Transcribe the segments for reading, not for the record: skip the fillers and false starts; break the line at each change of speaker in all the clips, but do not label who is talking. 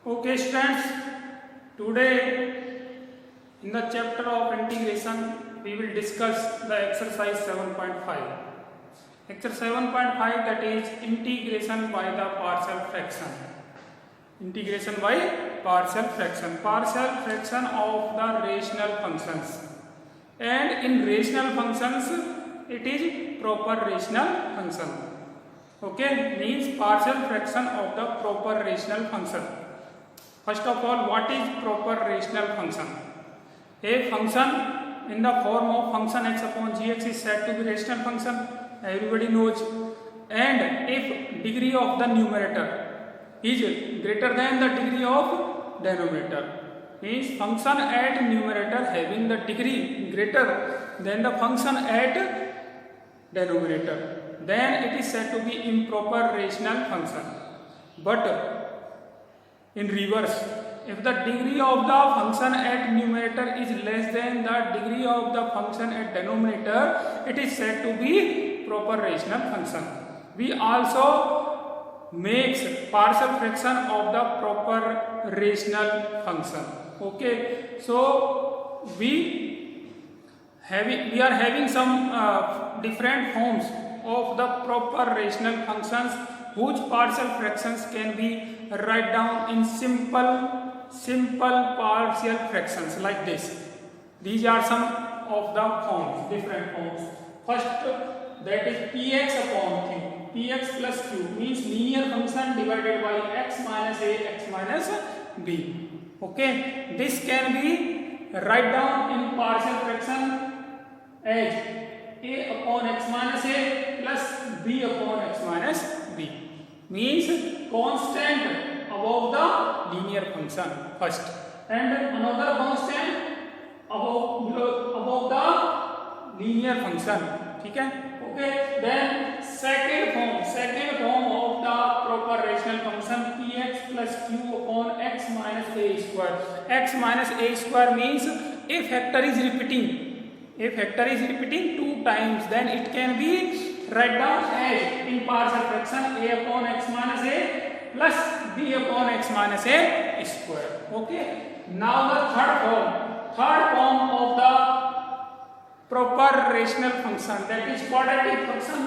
Okay, students, today in the chapter of integration, we will discuss the exercise 7.5. Exercise 7.5, that is integration by the partial fraction. Integration by partial fraction. Partial fraction of the rational functions. And in rational functions, it is proper rational function. Okay, means partial fraction of the proper rational function. First of all, what is proper rational function? A function in the form of function x upon gx is said to be rational function. Everybody knows. And if degree of the numerator is greater than the degree of denominator, means function at numerator having the degree greater than the function at denominator, then it is said to be improper rational function. But in reverse, if the degree of the function at numerator is less than the degree of the function at denominator, it is said to be proper rational function. We also make partial fraction of the proper rational function. Okay, so we are having some different forms of the proper rational functions whose partial fractions can be write down in simple partial fractions like this. These are some of the forms, different forms. First, that is px upon q. Px plus q means linear function divided by x minus a, x minus b. Okay, this can be write down in partial fraction as a upon x minus a plus b upon x minus b. Means constant above the linear function first, and another constant above the linear function. ठीक है? Okay. Then second form of the proper rational function px plus q upon x minus a square. X minus a square means a factor is repeating two times, then it can be write down as in partial fraction a upon x minus a plus b upon x minus a square. Okay. Now the third form of the proper rational function, that is quadratic function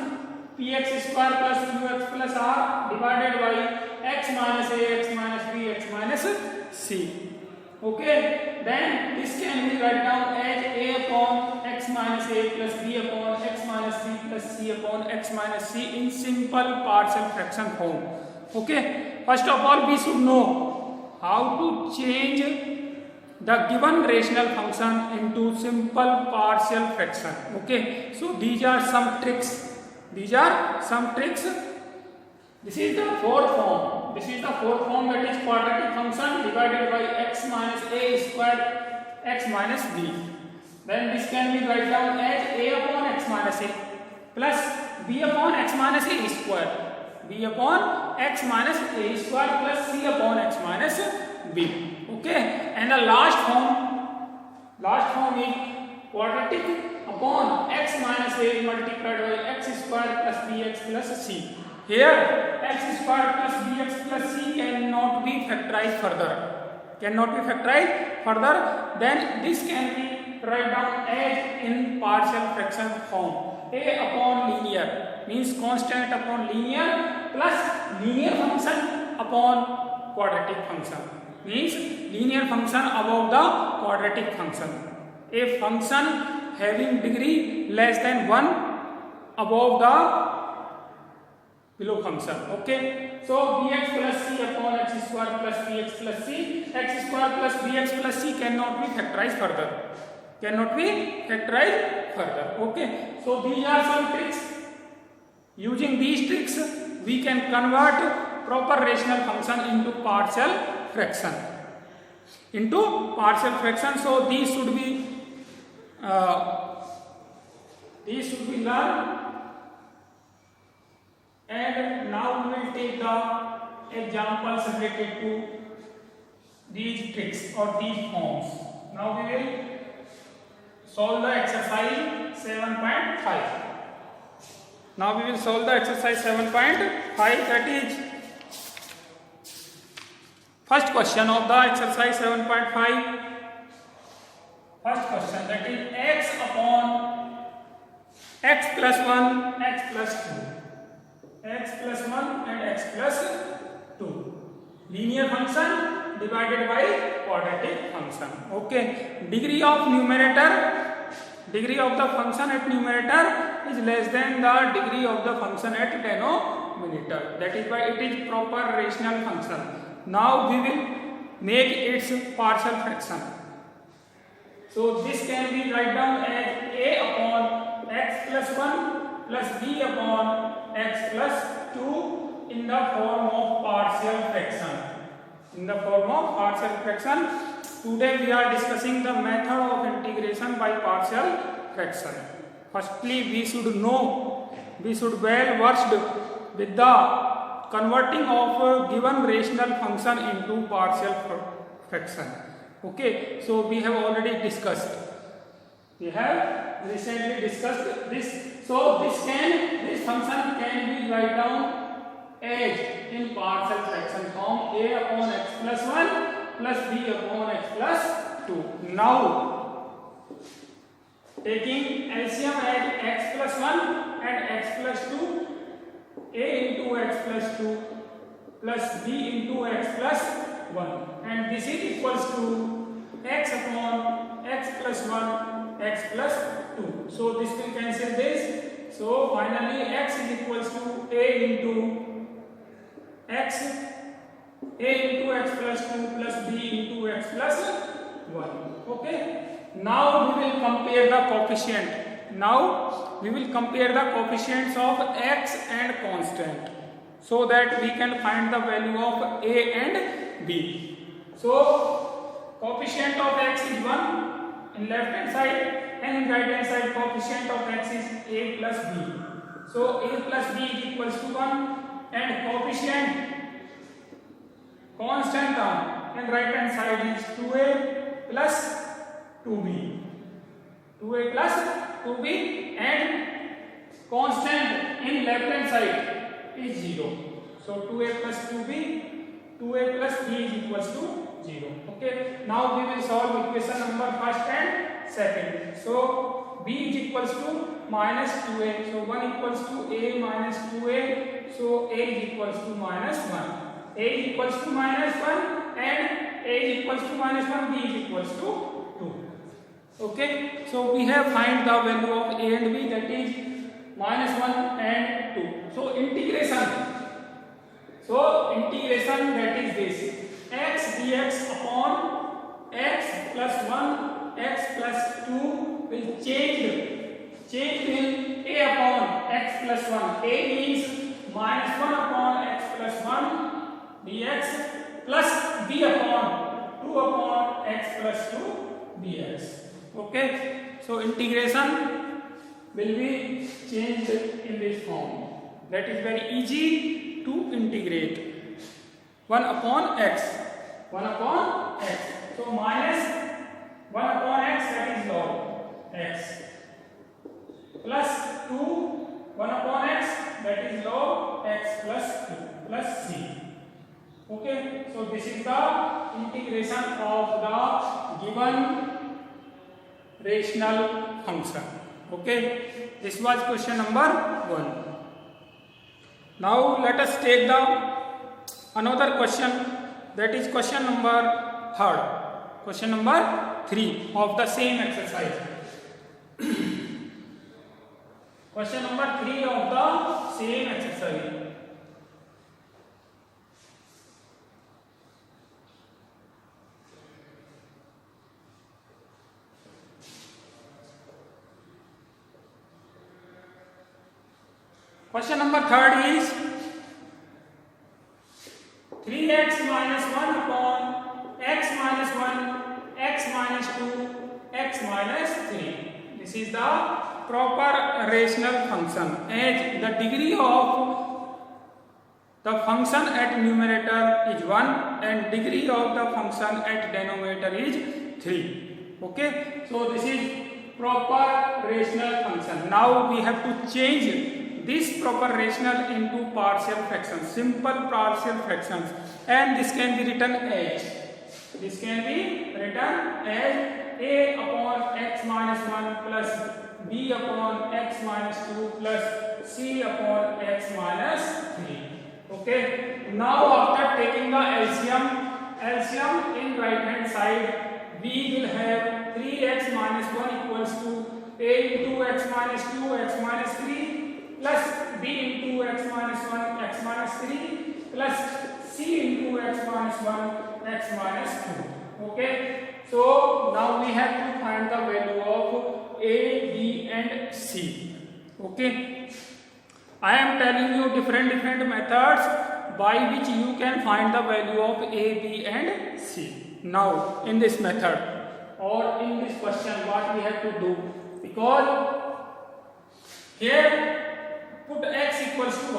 px square plus qx plus r divided by x minus a, x minus b, x minus c. Okay, then this can be write down as a upon x minus a plus b upon x minus b plus c upon x minus c in simple partial fraction form. Okay, first of all we should know how to change the given rational function into simple partial fraction. Okay, so these are some tricks. This is the fourth form. That is quadratic function divided by x minus a square x minus b. Then this can be write down as a upon x minus a plus b upon x minus a square. B upon x minus a square plus c upon x minus b. Okay, and the last form is quadratic upon x minus a multiplied by x square plus bx plus c. Here x square plus bx plus c cannot be factorized further. Then this can be write down as in partial fraction form. A upon linear means constant upon linear plus linear function upon quadratic function, means linear function above the quadratic function. A function having degree less than 1 above the below function. Okay, so bx plus c upon x square plus bx plus c, x square plus bx plus c cannot be factorized further. Okay, so these are some tricks. Using these tricks we can convert proper rational function into partial fraction. So these should be learned. And now we will take the examples related to these tricks or these forms. Now we will solve the exercise 7.5. That is First question of the exercise 7.5. First question, that is x upon x plus 1, x plus 2. X plus 1 and x plus 2. Linear function divided by quadratic function. Okay. Degree of the function at numerator is less than the degree of the function at denominator. That is why it is proper rational function. Now we will make its partial fraction. So this can be write down as a upon x plus 1 plus b upon x plus 2 in the form of partial fraction. Today we are discussing the method of integration by partial fraction. Firstly, we should well versed with the converting of given rational function into partial fraction. Okay, so we have already discussed. We have recently discussed this. So this function can be write down as in partial fraction form a upon x plus 1 plus b upon x plus 2. Now taking LCM as x plus 1 and x plus 2, a into x plus 2 plus b into x plus 1, and this is equals to x upon x plus 1 x plus 2. So this will cancel this. So finally x is equals to a into x plus 2 plus b into x plus 1. Okay. Now we will compare the coefficients of x and constant, so that we can find the value of a and b. So coefficient of x is 1 in left hand side, and in right hand side coefficient of x is a plus b. So a plus b is equals to 1, and coefficient constant term in right hand side is 2a plus 2b. 2a plus 2b, and constant in left hand side is 0. So 2a plus 2b, 2a plus b is equals to 0. Okay. Now we will solve equation number first and second. So b is equals to minus 2a. So 1 equals to a minus 2a. So a is equals to minus 1. A is equals to minus 1 and a is equals to minus 1. B is equals to 2. Okay. So we have find the value of a and b, that is minus 1 and 2. So integration that is this x dx upon x plus 1 x plus 2 will change in a upon x plus 1. A means minus 1 upon x plus 1 dx plus b upon 2 upon x plus 2 dx. Okay, so integration will be changed in this form. That is very easy to integrate. 1 upon x. So minus 1 upon x, that is log x, plus 2 1 upon x, that is log x plus 2 plus c. Okay, so this is the integration of the given rational function. Okay, this was question number 1. Now let us take the another question, that is question number 3 of the same exercise. Question number 3 of the same exercise. Question number 3 is 3x minus 1 upon x minus 1, x minus 2, x minus 3. This is the proper rational function, as the degree of the function at numerator is 1 and degree of the function at denominator is 3. Okay, so this is proper rational function. Now we have to change this proper rational into partial fractions, simple partial fractions, and this can be written as a upon x minus 1 plus b upon x minus 2 plus c upon x minus 3. Okay, now after taking the LCM in right hand side, we will have 3x minus 1 equals to a into x minus 2 x minus 3 plus b into x minus 1 x minus 3 plus c into x minus 1 x minus 2. Okay, so now we have to find the value of a, b and c. Okay, I am telling you different methods by which you can find the value of a, b and c. Now in this method or in this question, what we have to do, because here put x equals to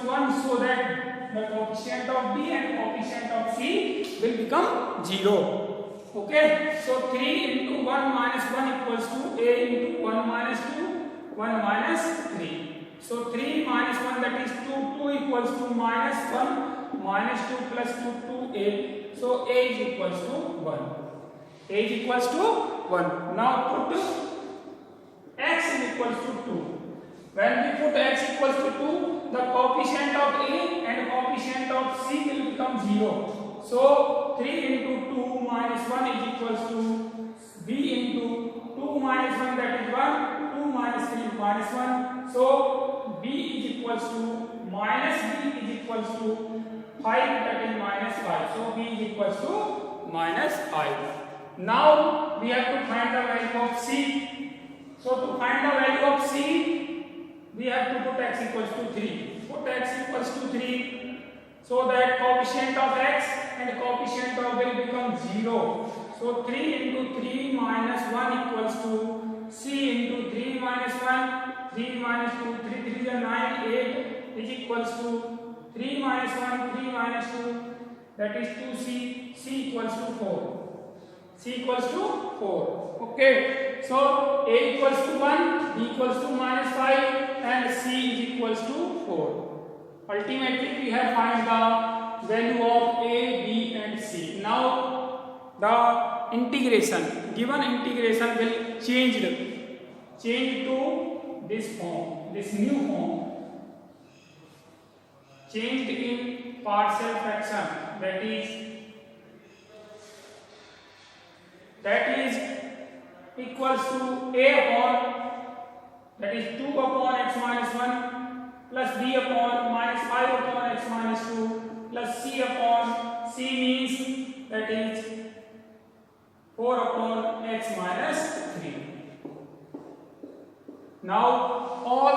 1, so that the coefficient of b and coefficient of c will become 0. Okay, so 3 into 1 minus 1 equals to a into 1 minus 2 1 minus 3. So 3 minus 1, that is 2 equals to minus 1 minus 2 plus 2 a. So a is equals to 1. Now put x is equals to 2. When we put x equals to 2, the coefficient of a and coefficient of c will become 0. So 3 into 2 minus 1 is equals to b into 2 minus 1, that is 1, 2 minus 3 minus 1. So b is equals to minus b is equals to 5, that is minus 5. So b is equals to minus 5. Now we have to find the value of c. So to find the value of c, we have to put x equals to 3. Put x equals to 3, so that coefficient of x and coefficient of will become 0. So 3 into 3 minus 1 equals to c into 3 minus 1, 3 minus 2, 3 3 is 9, 8 is equals to 3 minus 1, 3 minus 2, that is 2c, c equals to 4. Okay, so a equals to 1, b equals to minus 5, and c is equals to 4. Ultimately, we have find the value of a, b and c. Now the integration, given integration will change to this form, this new form, changed in partial fraction, that is equals to a upon, that is 2 upon x minus 1 plus b upon minus 5 upon x minus 2 plus c upon, c means that is 4 upon x minus 3. Now all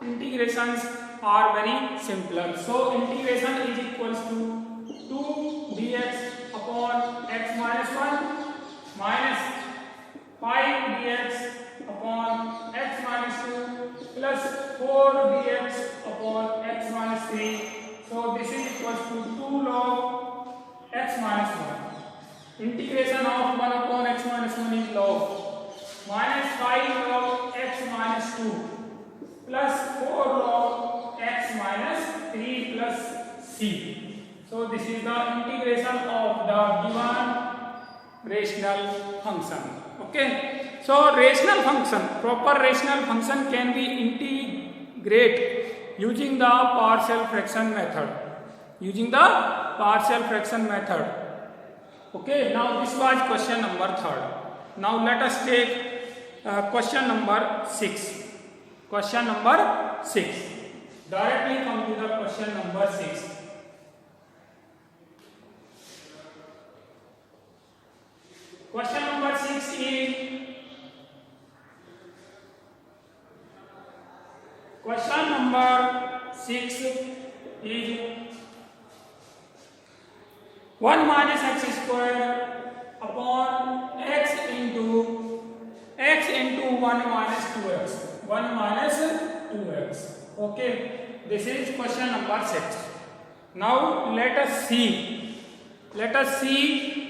the integrations are very simpler. So integration is equals to 2 dx upon x minus 1 minus 5 dx upon x minus 2 plus 4 dx upon x minus 3. So this is equals to 2 log x minus 1. Integration of 1 upon x minus 1 is log minus 5 log x minus 2 plus 4 log x minus 3 plus c. So this is the integration of the given rational function. Okay, so rational function, proper rational function can be integrate using the partial fraction method. Okay, now this was question number 3. Now let us take question number 6. Directly come to the question number 6. Question number 6 is, question number 6 is 1 minus x square upon x into 1 minus 2x. 1 minus 2x. Okay, this is question number 6. Now let us see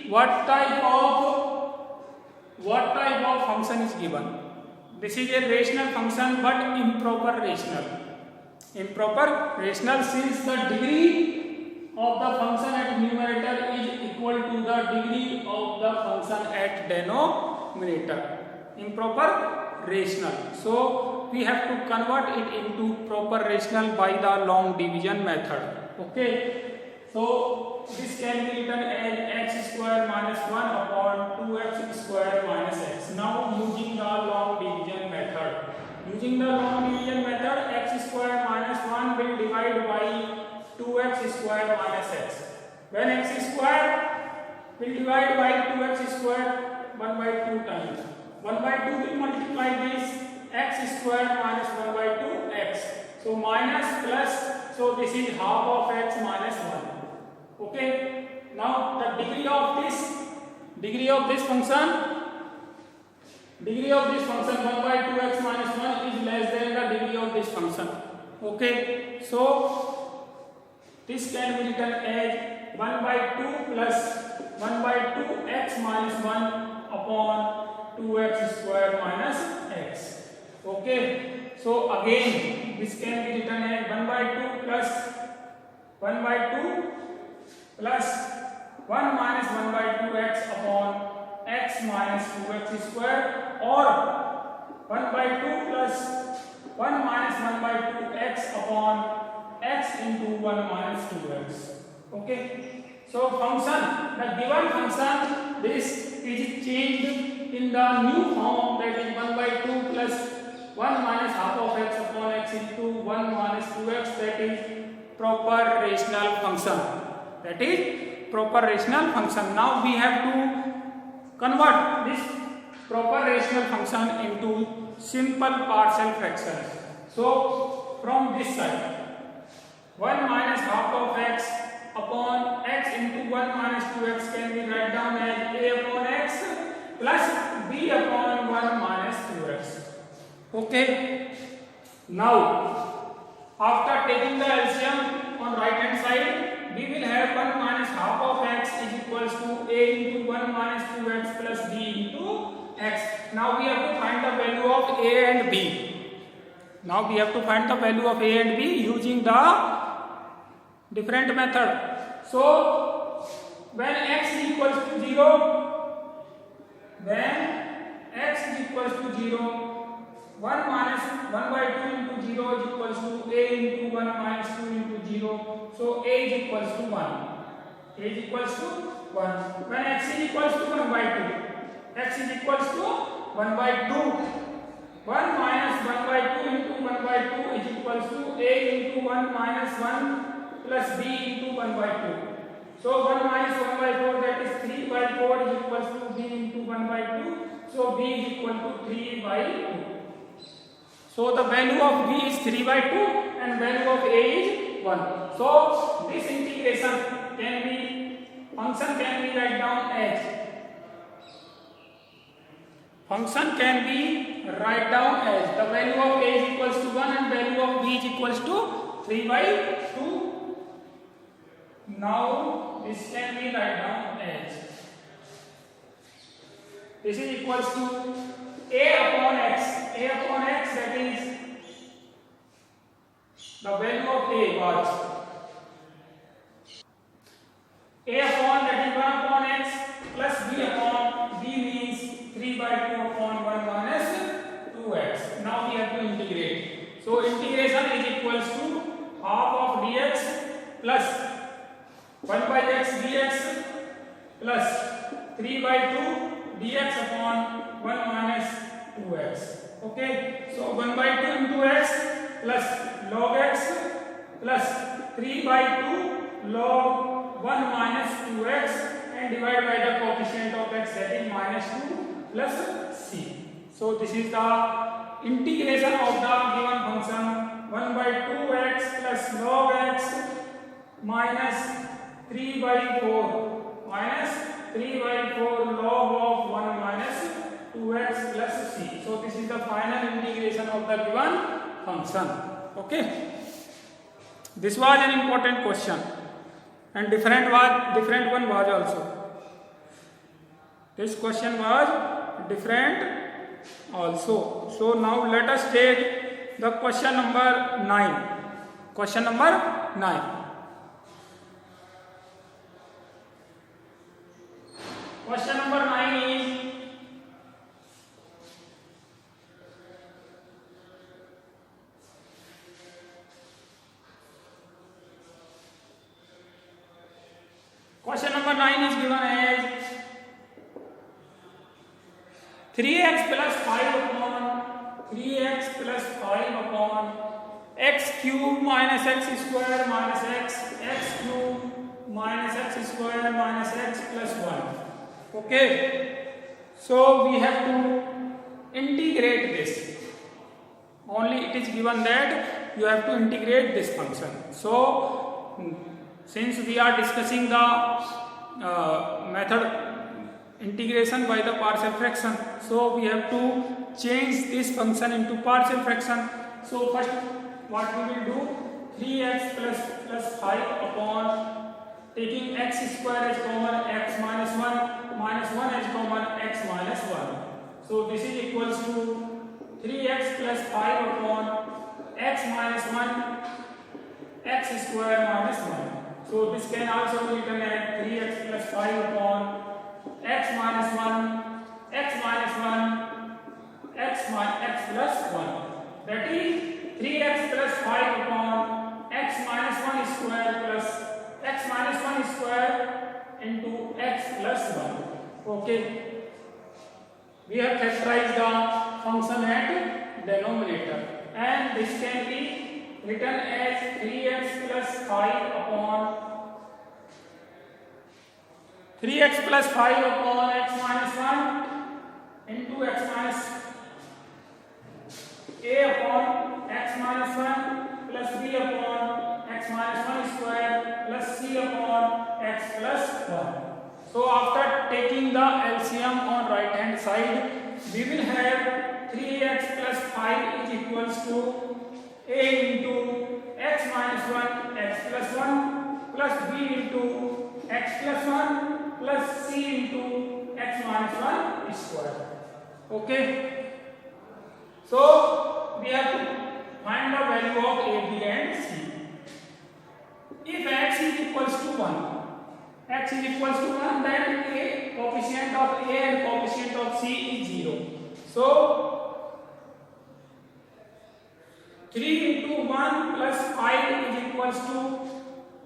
what type of function is given. this is a rational function but improper rational. Improper rational since the degree of the function at numerator is equal to the degree of the function at denominator. Improper rational. So we have to convert it into proper rational by the long division method. Okay. So this can be written as x square minus 1 upon 2x square minus x. Now using the long division method. Using the long division method, x square minus 1 will divide by 2x square minus x. When x square will divide by 2x square 1 by 2 times. 1 by 2 will multiply this x square minus 1 by 2 x. So minus plus, so this is half of x minus 1. Okay. Now the degree of this function 1 by 2x minus 1 is less than the degree of this function. Okay. So this can be written as 1 by 2 plus 1 by 2x minus 1 upon 2x square minus x. Okay. So again this can be written as 1 by 2 plus 1 by 2 plus 1 minus 1 by 2x upon x minus 2x square, or 1 by 2 plus 1 minus 1 by 2x upon x into 1 minus 2x. Okay. So function, the given function, this is changed in the new form, that is 1 by 2 plus 1 minus half of x upon x into 1 minus 2x, that is proper rational function. That is proper rational function. Now we have to convert this proper rational function into simple partial fractions. So from this side, 1 minus half of x upon x into 1 minus 2x can be written down as a upon x plus b upon 1 minus 2x. Okay. Now after taking the LCM on right hand side, we will have 1 minus half of x is equals to a into 1 minus 2x plus b into x. Now we have to find the value of a and b. Now we have to find the value of a and b using the different method. So when x is equals to 0, one minus 1 by 2 into 0 is equals to a into 1 minus 2 into 0. So a is equals to 1. A is equals to 1. When x is equals to 1 by 2, x is equals to 1 by 2. 1 minus 1 by 2 into 1 by 2 is equals to a into 1 minus 1 plus b into 1 by 2. So 1 minus 1 by 4, that is 3 by 4 is equals to b into 1 by 2. So b is equal to 3 by 2. So the value of b is 3 by 2 and value of a is 1. So this integration function can be written down as the value of a is equals to 1 and value of b is equals to 3 by 2. Now this can be written down as this is equals to a upon x, that is the value of a was a upon, that is 1 upon x plus b upon b means 3 by 2 upon 1 minus 2x. Now we have to integrate. So integration is equals to half of dx plus 1 by x dx plus 3 by 2 dx upon 1 minus 2x. Okay. So 1 by 2 into x plus log x plus 3 by 2 log 1 minus 2x and divide by the coefficient of x, that is minus 2 plus c. So this is the integration of the given function 1 by 2x plus log x minus 3 by 4 log of 1 minus 2x plus c. So this is the final integration of the given function. Okay. This was an important question and different one was also. This question was different also. So now let us take the question number 9. Question number 9. Question number 9 is given as 3x plus 5 upon x cube minus x square minus x cube minus x square minus x plus 1. Okay, so we have to integrate this. Only it is given that you have to integrate this function. So since we are discussing the method integration by the partial fraction, so we have to change this function into partial fraction. So first what we will do, 3x plus 5 upon taking x square as common, x minus 1 as common, x minus 1. So this is equals to 3x plus 5 upon x minus 1 x square minus 1. So this can also be written as 3x plus 5 upon x minus 1 x minus 1 x plus 1. That is 3x plus 5 upon x minus 1 square plus x minus 1 square into x plus 1. Okay, we have factorized the function at denominator, and this can be written as 3x plus 5 upon 3x plus 5 upon x minus 1 into x minus a upon x minus 1 plus b upon x minus 1 square plus c upon x plus 1. So after taking the LCM on right hand side, we will have 3x plus 5 is equals to a into x minus 1 x plus 1 plus b into x plus 1 plus c into x minus 1 square. Okay, so we have to find the value of a, b and c. If x is equals to 1, then a coefficient of a and coefficient of c is 0. So 3 into 1 plus 5 is equals to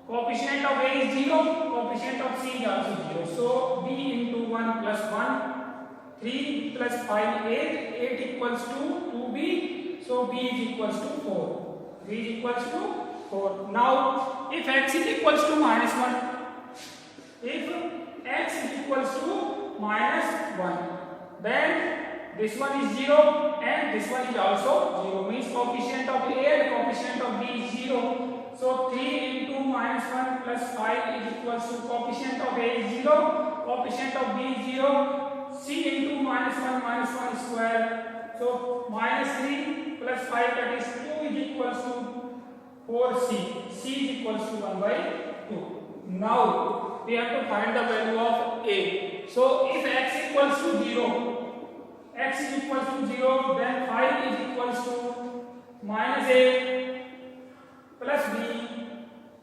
coefficient of a is 0, coefficient of c is also 0. So b into 1 plus 1, 3 plus 5 8 equals to 2b. So b is equals to 4. b is equals to 4. Now if x is equals to minus 1, if x is equals to minus 1, then this one is 0 and this one is also 0, means coefficient of a and coefficient of b is 0. So 3 into minus 1 plus 5 is equals to coefficient of a is 0, coefficient of b is 0, c into minus 1 square. So minus 3 plus 5, that is 2, is equals to 4c. c is equals to 1 by 2. Now we have to find the value of a. So if x equals to 0, then 5 is equals to minus a plus b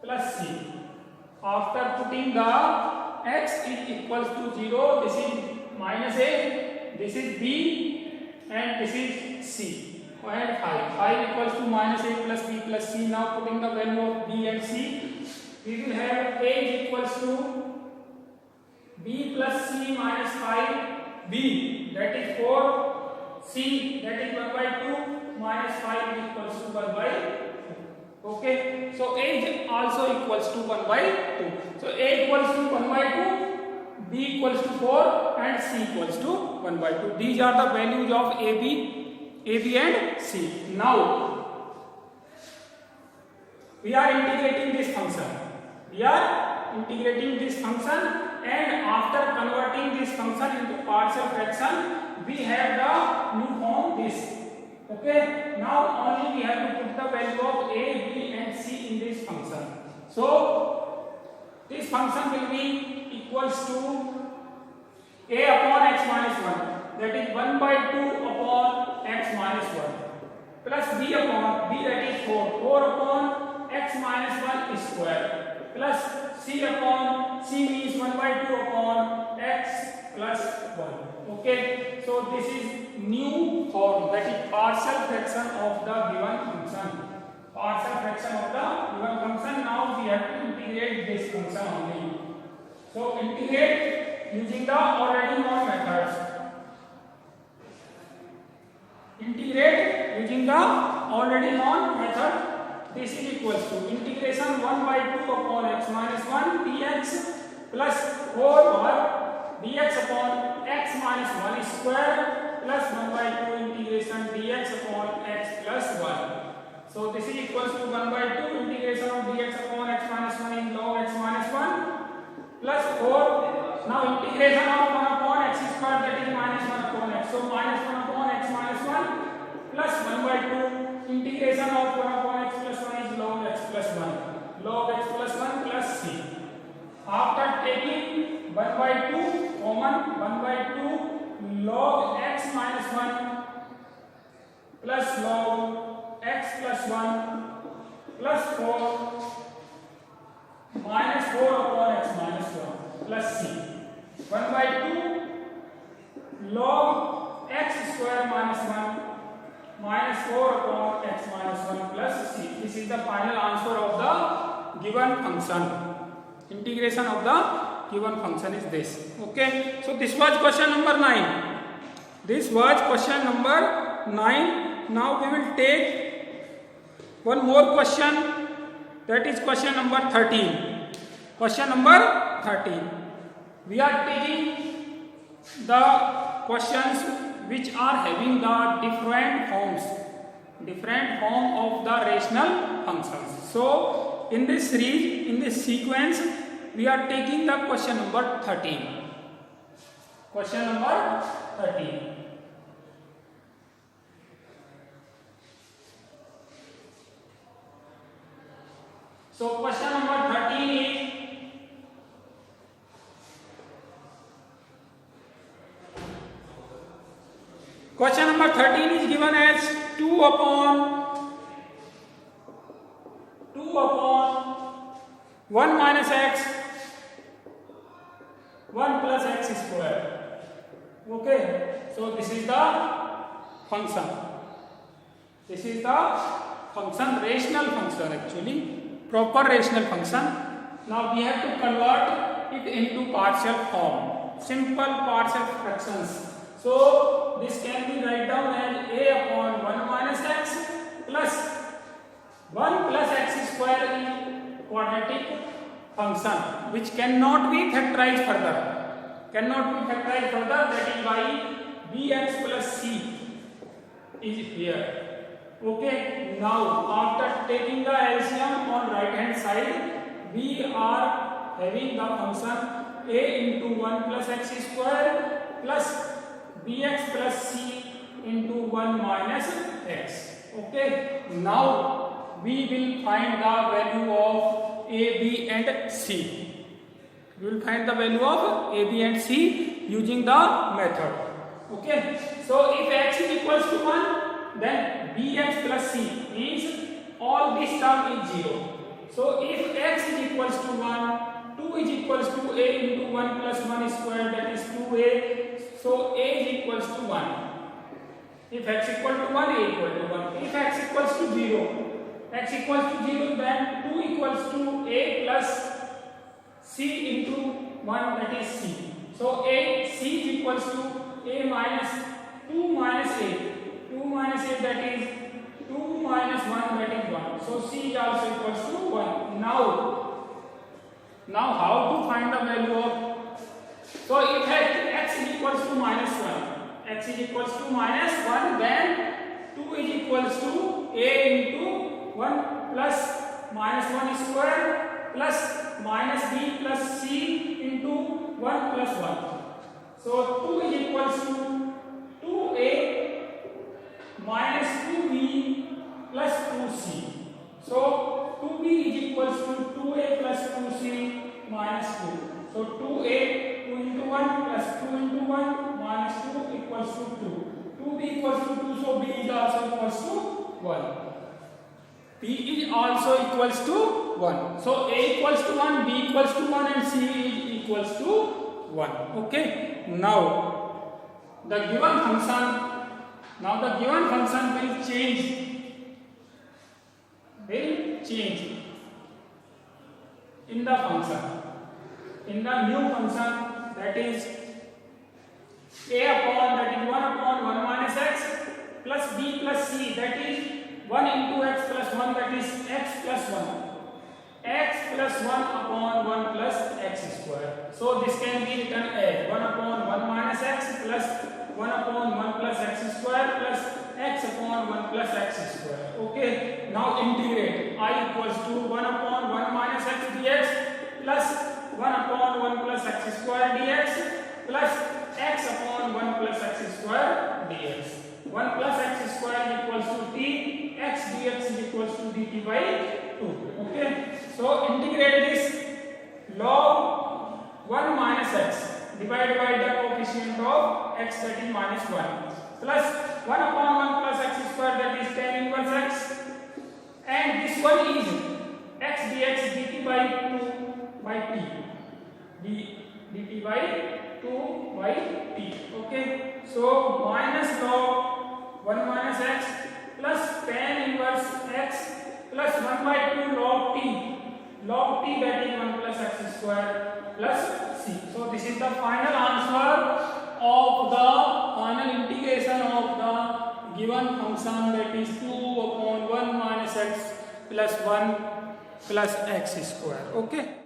plus c. After putting the x is equals to 0, this is minus a, this is b, and this is c, and 5 equals to minus a plus b plus c. Now putting the value of b and c, we will have a is equals to b plus c minus 5b, that is 4, c, that is 1 by 2, minus 5 is equals to 1 by 2. Okay, so a is also equals to 1 by 2. So a equals to 1 by 2, b equals to 4, and c equals to 1 by 2. These are the values of a, b and c. Now we are integrating this function. And after converting this function into partial fraction, we have the new form this. Okay, now only we have to put the value of a, b and c in this function. So this function will be equals to a upon x minus 1. that is 1 by 2 upon x minus 1 plus b upon b that is 4 upon x minus 1 square plus c upon c means 1 by 2 upon x plus 1. Okay, so this is new form, that is partial fraction of the given function. Partial fraction of the given function. Now we have to integrate this function only. So integrate using the already known methods. Integrate using the already known method. This is equals to integration 1 by 2 upon x minus 1 dx plus 4 over dx upon x minus 1 square plus 1 by 2 integration dx upon x plus 1. So this is equals to 1 by 2 integration of dx upon x minus 1 in log x minus 1 plus 4. Now integration of 1 upon x square, that is minus 1 upon x. So minus 1 upon x minus 1 plus 1 by 2 integration of 1 upon x plus 1 is log x plus 1. Log x plus 1 plus c. After taking 1 by 2 common, 1 by 2 log x minus 1 plus log x plus 1 plus 4 minus 4 upon x minus 1 plus c. 1 by 2 log x square minus 1 minus 4 upon x minus 1 plus c. This is the final answer of the given function. Integration of the given function is this. Okay, so this was question number 9. This was question number 9. Now we will take one more question, that is question number 13. Question number 13. We are taking the questions which are having the different form of the rational functions. So in this series, in this sequence, we are taking the question number 13. Question number 13. So question number 13 is question number 13 is given as 2 upon 1 minus x 1 plus x square. Okay, so this is the function. This is the function, rational function actually, proper rational function. Now we have to convert it into partial form, simple partial fractions. So this can be written down as a upon 1 minus x plus 1 plus x square is quadratic function which cannot be factorized further. That is why bx plus c is here. Okay, now after taking the LCM on right hand side, we are having the function a into 1 plus x square plus bx plus c into 1 minus x. Okay, now we will find the value of a, b and c. We will find the value of a, b and c using the method. Okay, so if x is equals to 1, then bx plus c means all this term is 0. So if x is equals to 1, 2 is equals to a into 1 plus 1 square, that is 2a. So a is equals to 1. If x equal to 1, a equal to 1. If x equals to 0, then 2 equals to a plus c into 1, that is c. So c is equals to a minus 2 minus a. 2 minus a, that is 2 minus 1, that is 1. So c is also equals to 1. Now how to find the value of, so if x is equals to minus 1, then 2 is equals to a into 1 plus minus 1 square plus minus b plus c into 1 plus 1. So 2 is equals to 2a minus 2b plus 2c. So 2b is equals to 2a plus 2c minus 2. So 2a, 2 into 1 plus 2 into 1 minus 2 equals to 2. 2b equals to 2, so b is also equals to 1. b is also equals to 1. So a equals to 1, b equals to 1 and c is equals to 1. Okay. Now the given function will change in the function, in the new function, that is a upon, that is 1 upon 1 minus x plus b plus c, that is 1 into x plus 1, that is x plus 1. X plus 1 upon 1 plus x square. So this can be written as 1 upon 1 minus x plus 1 upon 1 plus x square plus x upon 1 plus x square. Okay. Now integrate. I equals to 1 upon 1 minus x dx plus 1 upon 1 plus x square dx plus x upon 1 plus x square dx. 1 plus x square equals to t, x dx is equals to dt by 2. Okay. So integrate this log 1 minus x divided by the coefficient of x, that is minus 1, plus 1 upon 1 plus x square, that is tan inverse x, and this one is x dx dt by 2 by t, dt by 2 by t. Okay. So minus log 1 minus x plus tan inverse x plus 1 by 2 log t, that is 1 plus x square plus c. So this is the final answer of the final integration of the given function, that is 2 upon 1 minus x plus 1 plus x square. Okay.